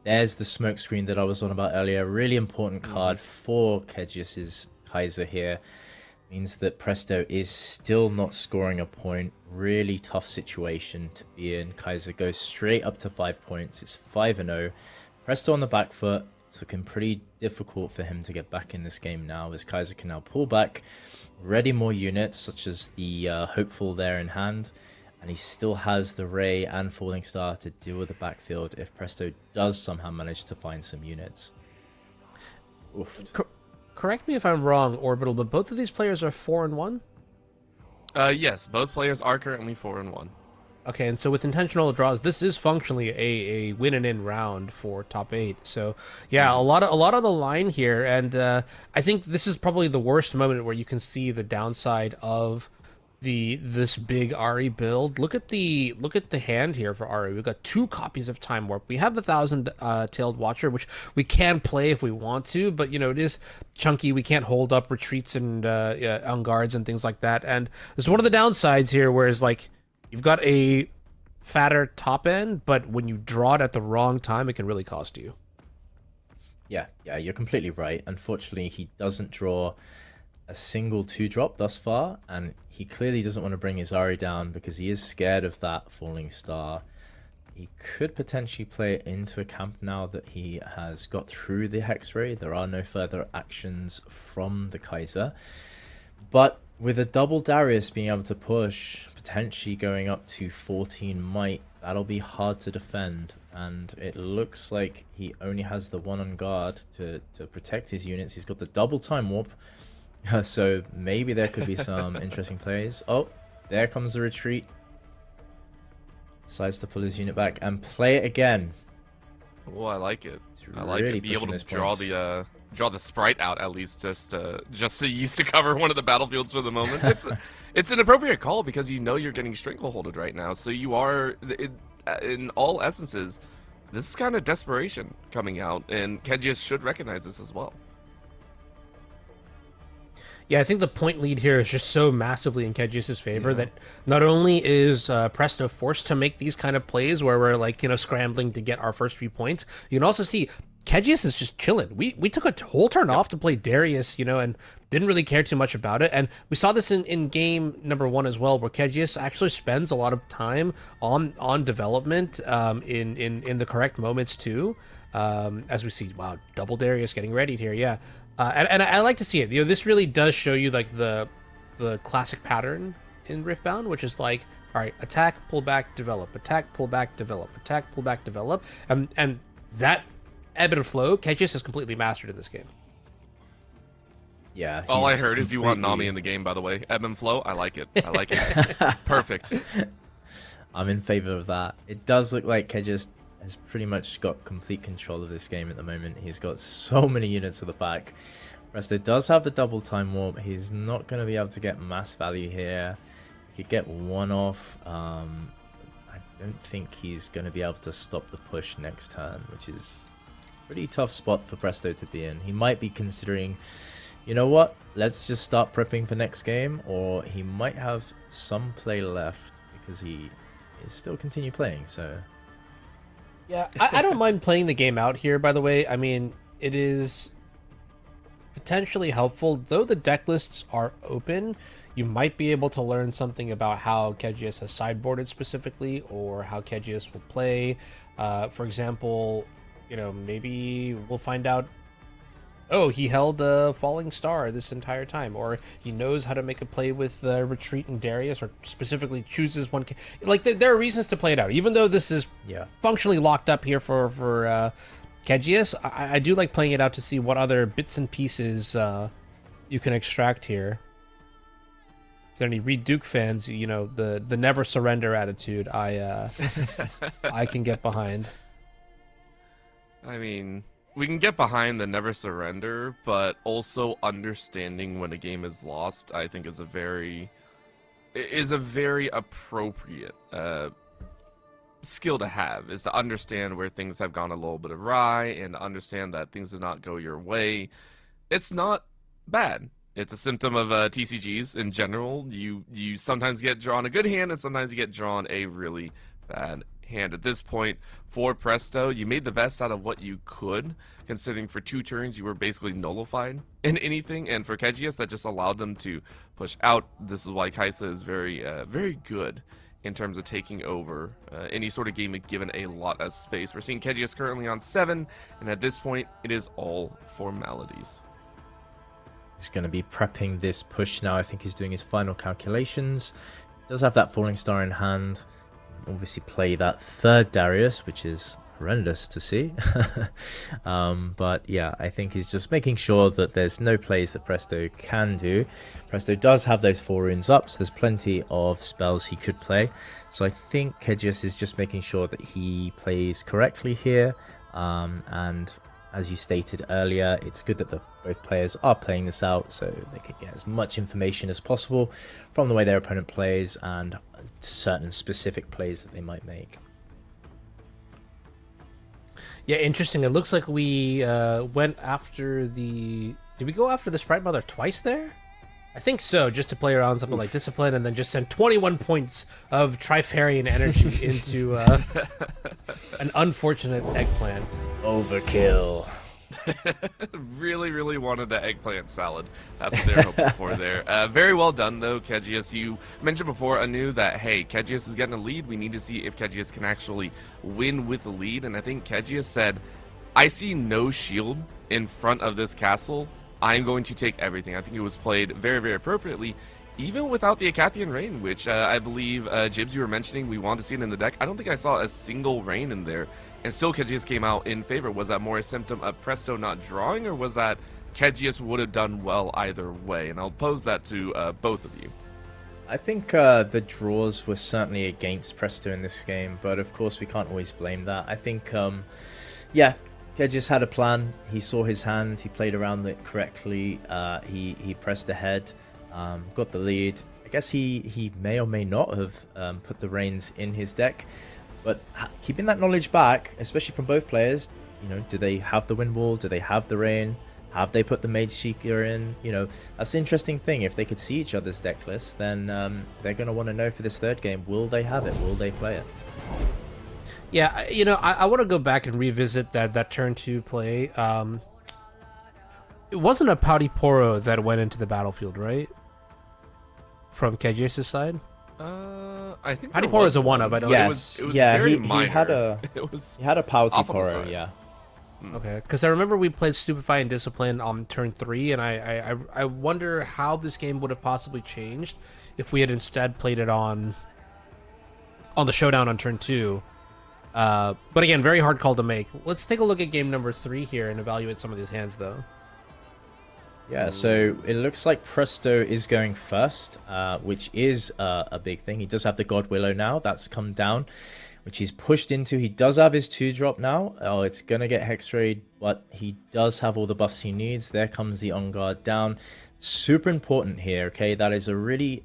There's the smoke screen that I was on about earlier. Really important card for Kedjius's Kaiser here. Means that Presto is still not scoring a point. Really tough situation to be in. Kaiser goes straight up to 5 points. It's 5-0. Presto on the back foot. It's looking pretty difficult for him to get back in this game now, as Kaiser can now pull back, ready more units, such as the Hopeful there in hand, and he still has the Ray and Falling Star to deal with the backfield if Presto does somehow manage to find some units. Oof. Correct me if I'm wrong, Orbital, but both of these players are 4-1? Yes, both players are currently 4-1. Okay, and so with intentional draws, this is functionally a win and in round for top 8. So yeah, a lot of the line here, and I think this is probably the worst moment where you can see the downside of this big AHRI build. Look at the hand here for AHRI. We've got 2 copies of Time Warp. We have the 1,000-tailed Watcher, which we can play if we want to, but you know, it is chunky. We can't hold up retreats and on guards and things like that. And there's one of the downsides here, whereas like you've got a fatter top end, but when you draw it at the wrong time, it can really cost you. Yeah, you're completely right. Unfortunately, he doesn't draw a single 2-drop thus far, and he clearly doesn't want to bring his AHRI down because he is scared of that Falling Star. He could potentially play it into a camp now that he has got through the Hex Ray. There are no further actions from the Kaiser. But with a double Darius being able to push, potentially going up to 14 might, that'll be hard to defend. And it looks like he only has the 1 on guard to protect his units. He's got the double Time Warp. So maybe there could be some interesting plays. Oh, there comes the retreat. Decides to pull his unit back and play it again. Oh, I like it. I like really it. Be able to draw points. draw the sprite out at least, just to use to cover one of the battlefields for the moment. It's an appropriate call because you know you're getting strangleholded right now. So you are, in all essences, this is kind of desperation coming out, and Kedjius should recognize this as well. Yeah, I think the point lead here is just so massively in Kedjius' favor that not only is Presto forced to make these kind of plays where we're like, you know, scrambling to get our first few points, you can also see Kedjius is just chilling. We took a whole turn off to play Darius, you know, and didn't really care too much about it. And we saw this in game number 1 as well, where Kedjius actually spends a lot of time on development in the correct moments too. As we see, wow, double Darius getting readied here, yeah. And I like to see it. You know, this really does show you like the classic pattern in Riftbound, which is like, all right, attack, pull back, develop, attack, pull back, develop, attack, pull back, develop, and that ebb and flow, Kedjius has completely mastered in this game. Yeah. All I heard is you want Nami in the game, by the way. Ebb and flow, I like it. I like it. Perfect. I'm in favor of that. It does look like Kedjius has pretty much got complete control of this game at the moment. He's got so many units at the back. Presto does have the double time warp. He's not going to be able to get mass value here. He could get one off. I don't think he's going to be able to stop the push next turn, which is a pretty tough spot for Presto to be in. He might be considering, you know what, let's just start prepping for next game, or he might have some play left because he is still continue playing, so... Yeah, I don't mind playing the game out here, by the way. I mean, it is potentially helpful. Though the deck lists are open, you might be able to learn something about how Kedjius has sideboarded specifically, or how Kedjius will play. For example, you know, maybe we'll find out, oh, he held a falling star this entire time, or he knows how to make a play with retreat and Darius, or specifically chooses one. Like, there are reasons to play it out, even though this is functionally locked up here for Kedjius. I do like playing it out to see what other bits and pieces you can extract here. If there are any Reed Duke fans, you know, the never surrender attitude, I can get behind. I mean, we can get behind the never surrender, but also understanding when a game is lost, I think is a very appropriate skill to have, is to understand where things have gone a little bit awry and understand that things did not go your way. It's not bad. It's a symptom of TCGs in general. You sometimes get drawn a good hand, and sometimes you get drawn a really bad hand. At this point, for Presto, you made the best out of what you could, considering for 2 turns you were basically nullified in anything, and for Kedjius, that just allowed them to push out. This is why Kaisa is very good in terms of taking over any sort of game and given a lot of space. We're seeing Kedjius currently on 7, and at this point, it is all formalities. He's going to be prepping this push now. I think he's doing his final calculations. Does have that falling star in hand. Obviously play that 3rd Darius, which is horrendous to see. But yeah, I think he's just making sure that there's no plays that Presto can do. Presto does have those 4 runes up, so there's plenty of spells he could play. So I think Kedjius is just making sure that he plays correctly here. And as you stated earlier, it's good that both players are playing this out so they can get as much information as possible from the way their opponent plays and certain specific plays that they might make. Yeah, interesting. It looks like we went after the... Did we go after the Sprite Mother twice there? I think so, just to play around something like Discipline and then just send 21 points of Trifarian energy into an unfortunate eggplant. Overkill. Really wanted the eggplant salad. That's what they're hoping for there. Very well done, though, Kedjius. You mentioned before, Anu, that, hey, Kedjius is getting a lead. We need to see if Kedjius can actually win with the lead. And I think Kedjius said, I see no shield in front of this castle. I'm going to take everything. I think it was played very appropriately, even without the Acathian Rain, which I believe, Jibs, you were mentioning we wanted to see it in the deck. I don't think I saw a single Rain in there. And still Kedjius came out in favor. Was that more a symptom of Presto not drawing, or was that Kedjius would have done well either way? And I'll pose that to both of you. I think the draws were certainly against Presto in this game, but of course we can't always blame that. I think, yeah, Kedjius had a plan. He saw his hand. He played around it correctly. He pressed ahead, got the lead. I guess he may or may not have put the reins in his deck. But keeping that knowledge back, especially from both players, you know, do they have the wind wall? Do they have the rain? Have they put the Mage Seeker in? You know, that's the interesting thing. If they could see each other's deck list, then they're going to want to know for this 3rd game, will they have it? Will they play it? Yeah, I want to go back and revisit that turn 2 play. It wasn't a Pouty Poro that went into the battlefield, right? From Kedjius' side? I think Pouty there Poro was is a one of, I don't know. Yes, It was yeah, very he minor. had a It was he had a Pouty off on the Poro, side. yeah. Okay, because I remember we played Stupefy and Discipline on turn 3, and I wonder how this game would have possibly changed if we had instead played it on the showdown on turn 2. But again, very hard call to make. Let's take a look at game number 3 here and evaluate some of these hands, though. Yeah, so it looks like Presto is going first, which is a big thing. He does have the God Willow now. That's come down, which he's pushed into. He does have his 2-drop now. Oh, it's going to get Hexrayed, but he does have all the buffs he needs. There comes the On Guard down. Super important here, okay? That is a really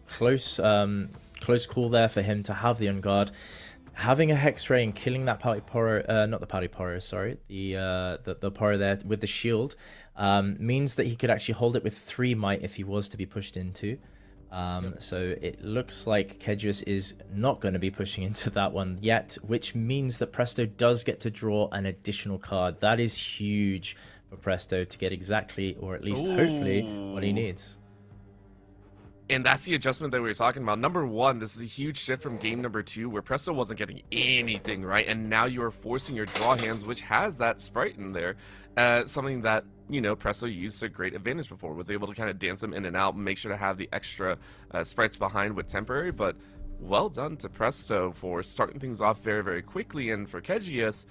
close call there for him to have the On Guard. Having a Hexray and killing that Pouty Poro, not the Pouty Poro, sorry, the Poro there with the shield, means that he could actually hold it with 3 might if he was to be pushed into. So it looks like Kedjius is not going to be pushing into that one yet, which means that Presto does get to draw an additional card. That is huge for Presto to get exactly, or at least hopefully, what he needs. And that's the adjustment that we were talking about. Number 1, this is a huge shift from game number 2, where Presto wasn't getting anything, right? And now you are forcing your draw hands, which has that sprite in there. Something that, Presto used to great advantage before, was able to kind of dance them in and out, and make sure to have the extra sprites behind with temporary. But well done to Presto for starting things off very, very quickly. And for Kedjius,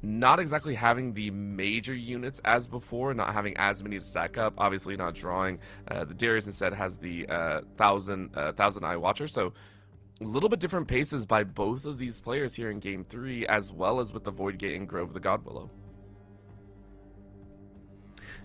not exactly having the major units as before, not having as many to stack up, obviously not drawing. The Darius instead has the thousand eye watcher, so a little bit different paces by both of these players here in game 3, as well as with the Void Gate and Grove the God Willow.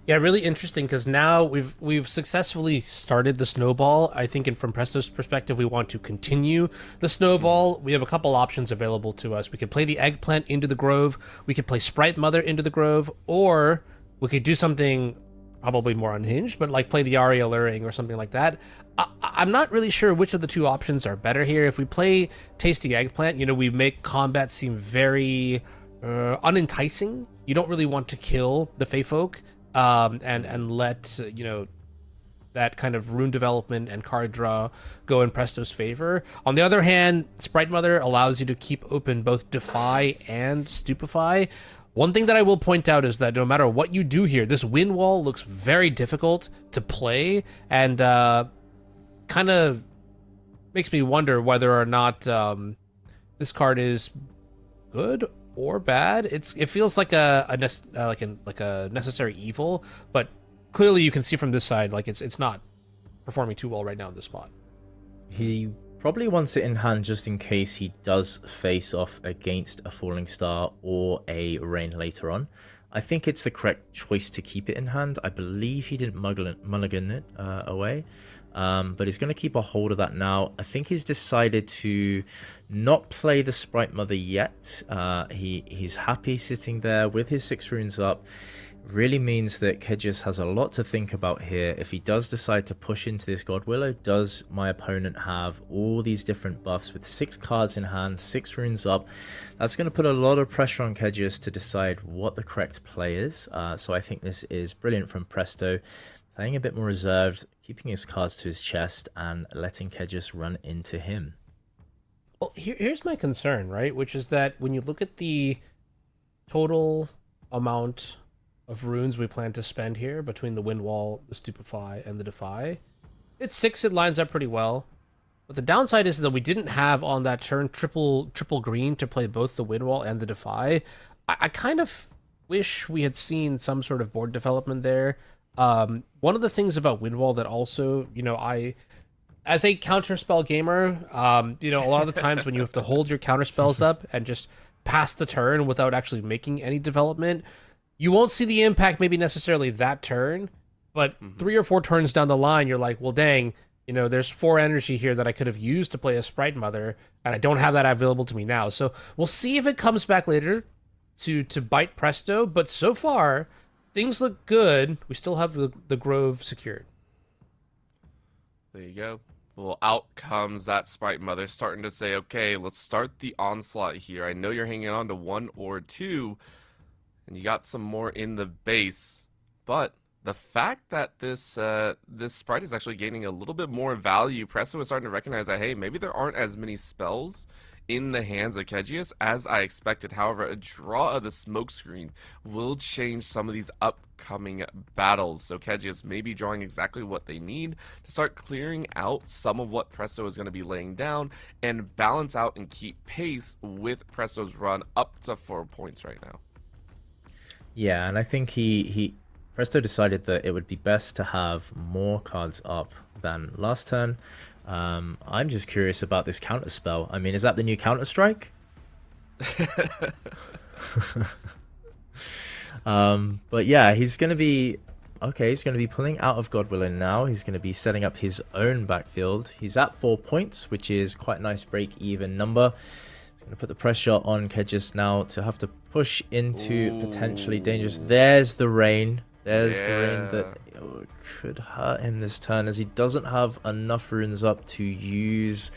Yeah, really interesting, because now we've successfully started the snowball. I think, from Presto's perspective, we want to continue the snowball. We have a couple options available to us. We could play the Eggplant into the Grove, we could play Sprite Mother into the Grove, or we could do something probably more unhinged, but like play the AHRI Alluring or something like that. I'm not really sure which of the two options are better here. If we play Tasty Eggplant, we make combat seem very unenticing. You don't really want to kill the Fey Folk. And let that kind of rune development and card draw go in Presto's favor. On the other hand, Sprite Mother allows you to keep open both Defy and Stupefy. One thing that I will point out is that no matter what you do here, this wind wall looks very difficult to play, and kind of makes me wonder whether or not this card is good or bad. It feels like a necessary evil, but clearly you can see from this side, like it's not performing too well right now in this spot. He probably wants it in hand just in case he does face off against a Falling Star or a Rain later on. I think it's the correct choice to keep it in hand. I believe he didn't mulligan it away. But he's going to keep a hold of that now. I think he's decided to not play the Sprite Mother yet. He's happy sitting there with his 6 runes up. Really means that Kedjius has a lot to think about here. If he does decide to push into this God Willow, does my opponent have all these different buffs with 6 cards in hand, 6 runes up? That's going to put a lot of pressure on Kedjius to decide what the correct play is. So I think this is brilliant from Presto. Playing a bit more reserved, keeping his cards to his chest, and letting Kedjius run into him. Well, here's my concern, right? Which is that when you look at the total amount of runes we plan to spend here between the Wind Wall, the Stupefy, and the Defy, it's 6. It lines up pretty well. But the downside is that we didn't have on that turn triple green to play both the Wind Wall and the Defy. I kind of wish we had seen some sort of board development there. One of the things about Windwall that also, I, as a counterspell gamer, a lot of the times when you have to hold your counterspells up and just pass the turn without actually making any development, you won't see the impact maybe necessarily that turn, but 3 or 4 turns down the line, you're like, well, dang, there's 4 energy here that I could have used to play a Sprite Mother, and I don't have that available to me now. So we'll see if it comes back later to bite Presto, but so far things look good. We still have the Grove secured. There you go. Well, out comes that Sprite Mother starting to say, okay, let's start the onslaught here. I know you're hanging on to 1 or 2, and you got some more in the base, but the fact that this Sprite is actually gaining a little bit more value, Presto is starting to recognize that, hey, maybe there aren't as many spells in the hands of Kedjius as I expected. However, a draw of the smoke screen will change some of these upcoming battles. So Kedjius may be drawing exactly what they need to start clearing out some of what Presto is going to be laying down and balance out and keep pace with Presto's run up to 4 points right now. Yeah, and I think Presto decided that it would be best to have more cards up than last turn. I'm just curious about this counter spell. I mean, is that the new Counter Strike? But yeah, he's gonna be he's gonna be pulling out of Godwilling now. He's gonna be setting up his own backfield. He's at 4 points, which is quite a nice break-even number. He's gonna put the pressure on Kedjius now to have to push into potentially dangerous. There's the rain. There's the rain that could hurt him this turn, as he doesn't have enough runes up to use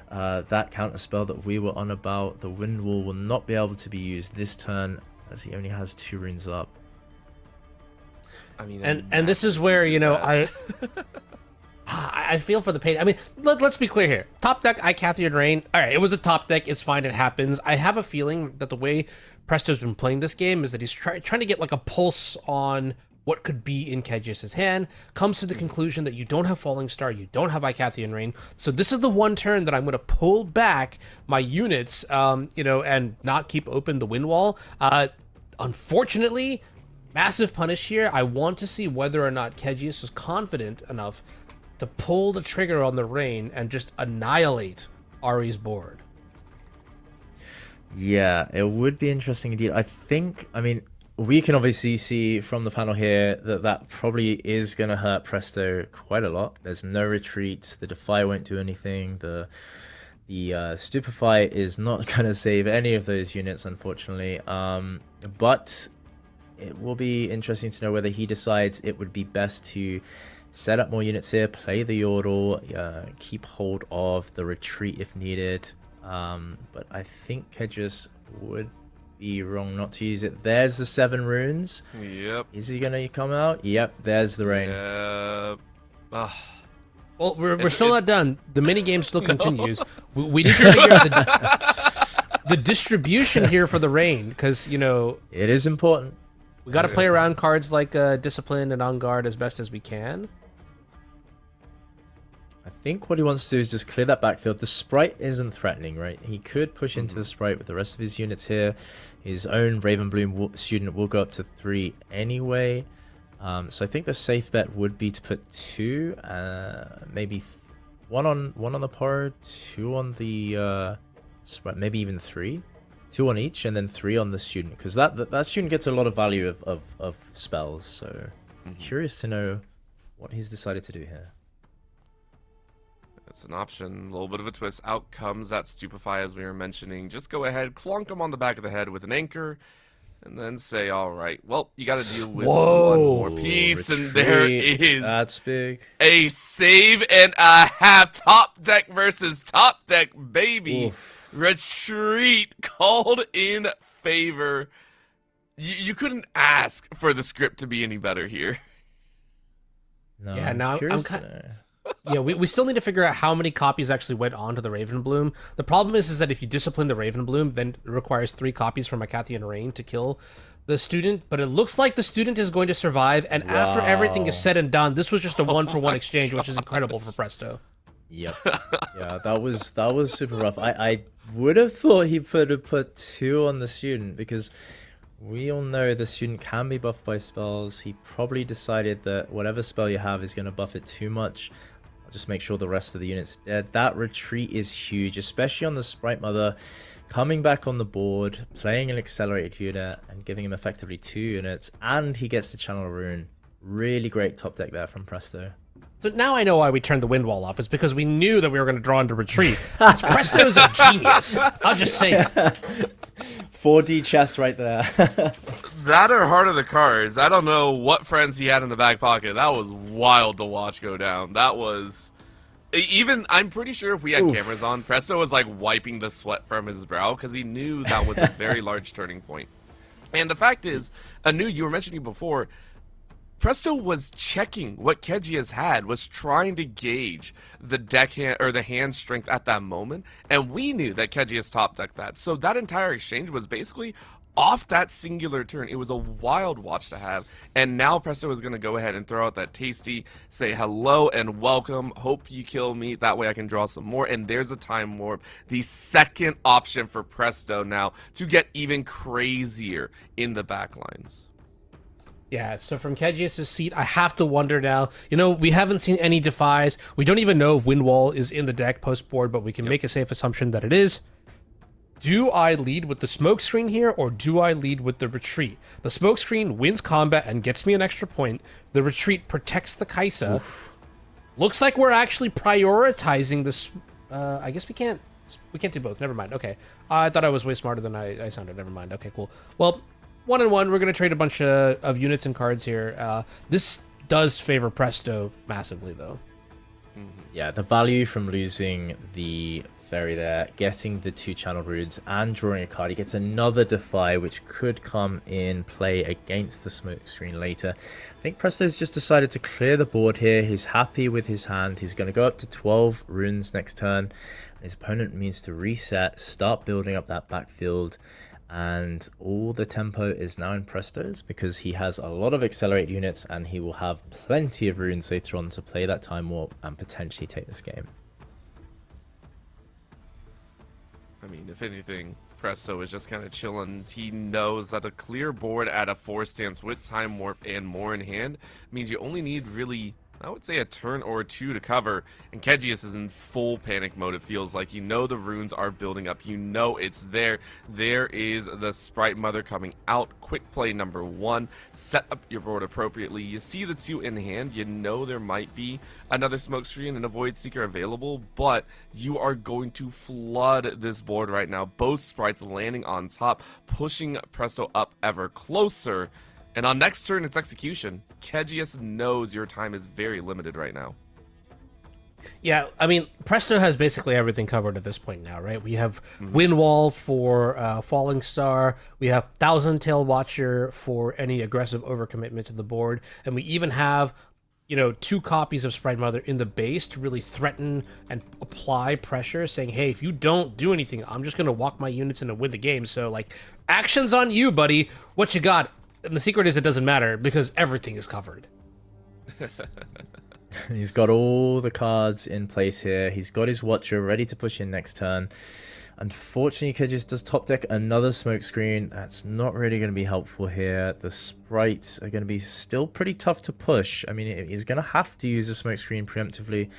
that counter spell that we were on about. The Wind Wall will not be able to be used this turn, as he only has 2 runes up. I mean, and this is where, you know, I feel for the pain. I mean, let's be clear here. Top deck, Icathian Rain. All right, it was a top deck. It's fine. It happens. I have a feeling that the way Presto's been playing this game is that he's trying to get like a pulse on what could be in Kedjius' hand, comes to the conclusion that you don't have Falling Star, you don't have Icathian Rain, so this is the one turn that I'm going to pull back my units, you know, and not keep open the Wind Wall. Unfortunately, massive punish here. I want to see whether or not Kedjius was confident enough to pull the trigger on the Rain and just annihilate AHRI's board. Yeah, it would be interesting indeed. I mean, we can obviously see from the panel here that probably is going to hurt Presto quite a lot. There's no retreat. The Defy won't do anything. The Stupefy is not going to save any of those units, unfortunately. But it will be interesting to know whether he decides it would be best to set up more units here, play the Yordle, keep hold of the retreat if needed. But I think Kedjius would be wrong not to use it. There's the 7 runes. Yep. Is he gonna come out? Yep. There's the rain. Yep. Well, we're still not done. The mini game still continues. We need to figure out the distribution here for the rain, because, you know, it is important. We got to play around cards like Discipline and On Guard as best as we can. I think what he wants to do is just clear that backfield. The Sprite isn't threatening, right? He could push into the Sprite with the rest of his units here. His own Ravenbloom student will go up to 3 anyway. So I think the safe bet would be to put 2, maybe one on the Poro, 2 on the Sprite, maybe even 3. 2 on each, and then 3 on the student, because that student gets a lot of value of spells. So curious to know what he's decided to do here. It's an option, a little bit of a twist. Out comes that Stupefy, as we were mentioning. Just go ahead, clunk him on the back of the head with an anchor, and then say, all right, well, you got to deal with one more piece, retreat. And there is That's big. a save and a half. Top deck versus top deck, baby. Oof. Retreat called in favor. You couldn't ask for the script to be any better here. No, Yeah, now I'm curious kind to know. Yeah, we still need to figure out how many copies actually went on to the Ravenbloom. The problem is that if you discipline the Ravenbloom, then it requires 3 copies from Icathian Rain to kill the student. But it looks like the student is going to survive, and after everything is said and done, this was just a 1-for-1 exchange, which is incredible for Presto. Yep. Yeah, that was super rough. I would have thought he would have put 2 on the student, because we all know the student can be buffed by spells. He probably decided that whatever spell you have is going to buff it too much. I'll just make sure the rest of the units are dead. That retreat is huge, especially on the Sprite Mother. Coming back on the board, playing an accelerated unit, and giving him effectively 2 units. And he gets to channel a rune. Really great top deck there from Presto. So now I know why we turned the wind wall off. It's because we knew that we were going to draw into retreat. Presto's a genius. I'll just say that. 4D chess right there. That or Heart of the Cards. I don't know what friends he had in the back pocket. That was wild to watch go down. That was Even, I'm pretty sure if we had cameras on, Presto was like wiping the sweat from his brow because he knew that was a very large turning point. And the fact is, Anu, you were mentioning before, Presto was checking what Kedjius had, was trying to gauge the deckhand or the hand strength at that moment, and we knew that Kedjius top decked that. So that entire exchange was basically off that singular turn. It was a wild watch to have, and now Presto is going to go ahead and throw out that tasty, say hello and welcome, hope you kill me, that way I can draw some more, and there's a time warp, the second option for Presto now to get even crazier in the backlines. Yeah, so from Kedjius' seat, I have to wonder now. You know, we haven't seen any defies. We don't even know if Windwall is in the deck post-board, but we can make a safe assumption that it is. Do I lead with the smokescreen here, or do I lead with the retreat? The smokescreen wins combat and gets me an extra point. The retreat protects the Kaisa. Looks like we're actually prioritizing this. I guess we can't do both. Never mind. Okay. I thought I was way smarter than I sounded. Never mind. Okay, cool. Well, 1-1, we're going to trade a bunch of units and cards here. This does favor Presto massively, though. Yeah, the value from losing the Fairy there, getting the 2-channel runes, and drawing a card. He gets another Defy, which could come in play against the smokescreen later. I think Presto's just decided to clear the board here. He's happy with his hand. He's going to go up to 12 runes next turn. His opponent means to reset, start building up that backfield. And all the tempo is now in Presto's because he has a lot of accelerate units and he will have plenty of runes later on to play that time warp and potentially take this game. I mean, if anything, Presto is just kind of chilling. He knows that a clear board at a 4 stance with time warp and more in hand means you only need really, I would say, a turn or two to cover, and Kedjius is in full panic mode. It feels like, you know, the runes are building up, you know it's there. There is the Sprite Mother coming out. Quick play number 1, set up your board appropriately. You see the 2 in hand, you know there might be another Smokescreen and a Void Seeker available, but you are going to flood this board right now. Both sprites landing on top, pushing Presto up ever closer. And on next turn, it's execution. Kedjius knows your time is very limited right now. Yeah, I mean, Presto has basically everything covered at this point now, right? We have Windwall for Falling Star. We have Thousand Tail Watcher for any aggressive overcommitment to the board. And we even have, you know, 2 copies of Sprite Mother in the base to really threaten and apply pressure, saying, hey, if you don't do anything, I'm just going to walk my units in and win the game. So, like, action's on you, buddy. What you got? And the secret is it doesn't matter because everything is covered. He's got all the cards in place here. He's got his Watcher ready to push in next turn. Unfortunately, Kedjius does top deck another Smokescreen. That's not really going to be helpful here. The sprites are going to be still pretty tough to push. I mean, he's going to have to use a Smokescreen preemptively.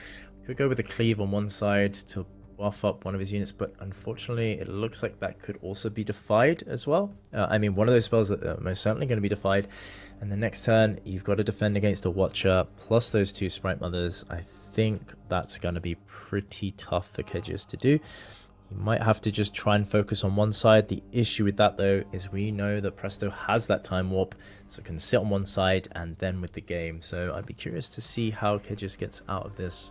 Could go with a Cleave on one side to buff up one of his units, but unfortunately it looks like that could also be defied as well. I mean, one of those spells are most certainly going to be defied, and the next turn you've got to defend against a Watcher plus those 2 Sprite Mothers. I think that's going to be pretty tough for Kedjius to do. You might have to just try and focus on one side. The issue with that though is we know that Presto has that time warp, so it can sit on one side and then with the game. So I'd be curious to see how Kedjius gets out of this.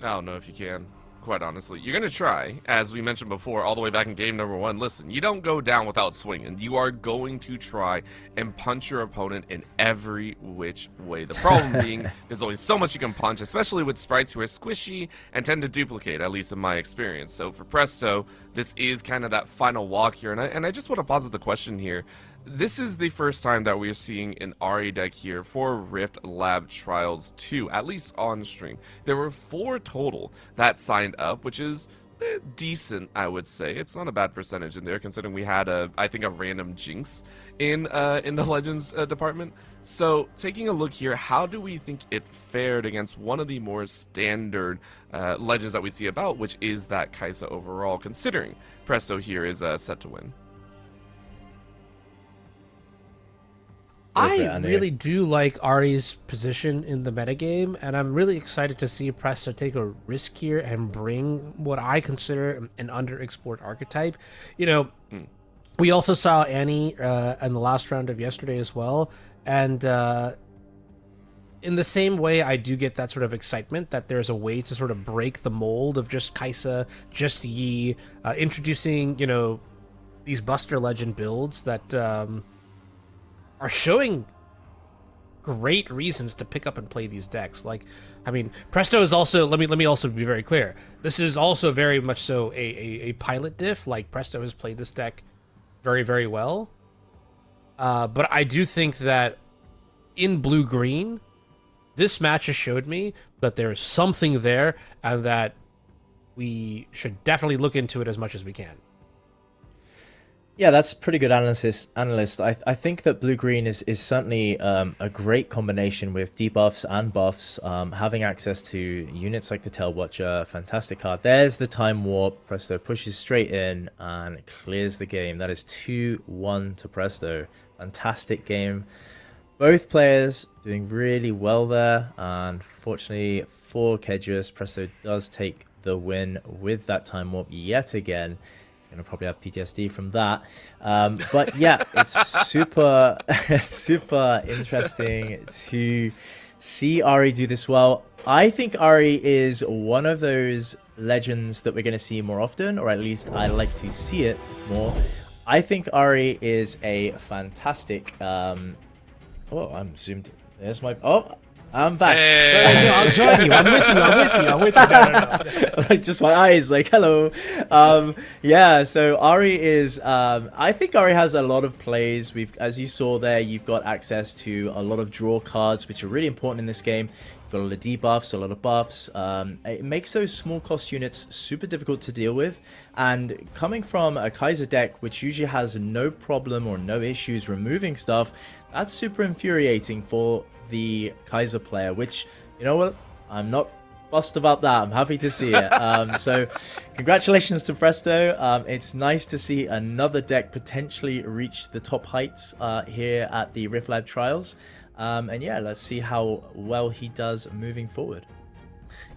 I don't know if you can, quite honestly. You're going to try, as we mentioned before, all the way back in game number 1. Listen, you don't go down without swinging. You are going to try and punch your opponent in every which way. The problem being, there's only so much you can punch, especially with sprites who are squishy and tend to duplicate, at least in my experience. So for Presto, this is kind of that final walk here. And I just want to posit the question here. This is the first time that we're seeing an AHRI deck here for Riftlab Trials 2, at least on stream. There were 4 total that signed up, which is decent, I would say. It's not a bad percentage in there, considering we had I think a random Jinx in the Legends department. So taking a look here, how do we think it fared against one of the more standard Legends that we see about, which is that Kaisa overall, considering Presto here is set to win? I really do like AHRI's position in the metagame, and I'm really excited to see Presto take a risk here and bring what I consider an underexplored archetype. You know, we also saw Annie in the last round of yesterday as well, and in the same way, I do get that sort of excitement that there's a way to sort of break the mold of just Kai'Sa, just Yi, introducing, you know, these Buster Legend builds that are showing great reasons to pick up and play these decks. Like, I mean, Presto is also, let me also be very clear, this is also very much so a pilot diff. Like, Presto has played this deck very, very well. But I do think that in blue-green, this match has showed me that there's something there and that we should definitely look into it as much as we can. Yeah, that's pretty good analyst. I think that blue-green is certainly a great combination with debuffs and buffs. Having access to units like the Tail Watcher, fantastic card. There's the Time Warp. Presto pushes straight in and clears the game. That is 2-1 to Presto. Fantastic game. Both players doing really well there. Unfortunately for Kedjius, Presto does take the win with that Time Warp yet again. Gonna probably have PTSD from that, but yeah, it's super super interesting to see AHRI do this well. I think AHRI is one of those legends that we're going to see more often, or at least I like to see it more. I think AHRI is a fantastic I'm zoomed. There's my I'm back. Hey. I'll join you. I'm with you. Like, just my eyes, like, hello. Yeah, so AHRI is, I think AHRI has a lot of plays. As you saw there, you've got access to a lot of draw cards, which are really important in this game. You've got a lot of debuffs, a lot of buffs. It makes those small cost units super difficult to deal with. And coming from a Kai'Sa deck, which usually has no problem or no issues removing stuff, that's super infuriating for the Kai'Sa player, which, you know what, I'm not fussed about that. I'm happy to see it. So congratulations to Presto. It's nice to see another deck potentially reach the top heights here at the Riftlab trials. And yeah, let's see how well he does moving forward.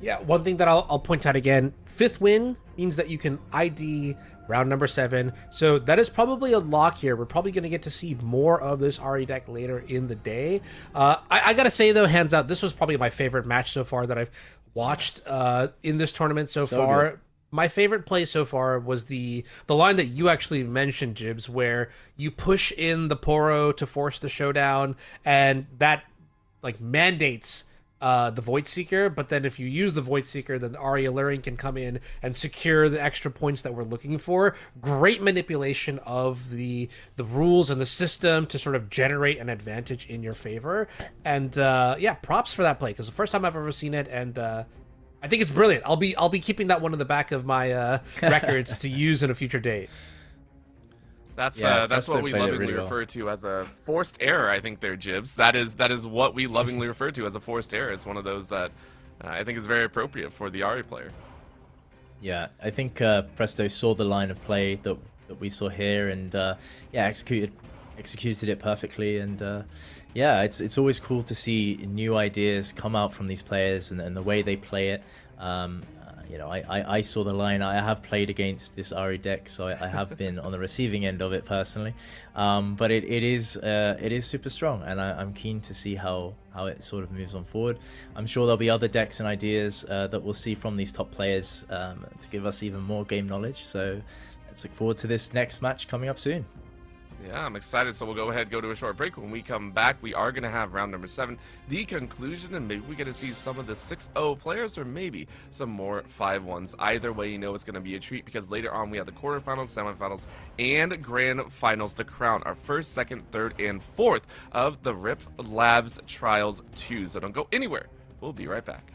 Yeah, one thing that I'll point out again, 5th win means that you can ID round number 7. So that is probably a lock here. We're probably going to get to see more of this AHRI deck later in the day. I got to say, though, hands out, this was probably my favorite match so far that I've watched in this tournament so far. Good. My favorite play so far was the line that you actually mentioned, Jibs, where you push in the Poro to force the showdown, and that like mandates the Void Seeker, but then if you use the Void Seeker, then AHRI Illyrian can come in and secure the extra points that we're looking for. Great manipulation of the rules and the system to sort of generate an advantage in your favor. And yeah, props for that play, because the first time I've ever seen it, and I think it's brilliant. I'll be keeping that one in the back of my records to use in a future date. That's what we lovingly refer to as a forced error, I think, there, Jibs. That is what we lovingly refer to as a forced error. It's one of those that I think is very appropriate for the AHRI player. Yeah, I think Presto saw the line of play that we saw here, and yeah, executed it perfectly. And yeah, it's always cool to see new ideas come out from these players and the way they play it. You know, I saw the line. I have played against this AHRI deck, so I have been on the receiving end of it personally. But it is super strong, and I'm keen to see how it sort of moves on forward. I'm sure there'll be other decks and ideas that we'll see from these top players to give us even more game knowledge. So let's look forward to this next match coming up soon. Yeah, I'm excited, so we'll go ahead and go to a short break. When we come back, we are going to have round number 7, the conclusion, and maybe we get to see some of the 6-0 players or maybe some more 5-1s. Either way, you know it's going to be a treat, because later on we have the quarterfinals, semifinals, and grand finals to crown our first, second, third, and fourth of the Riftlab's Trials 2. So don't go anywhere. We'll be right back.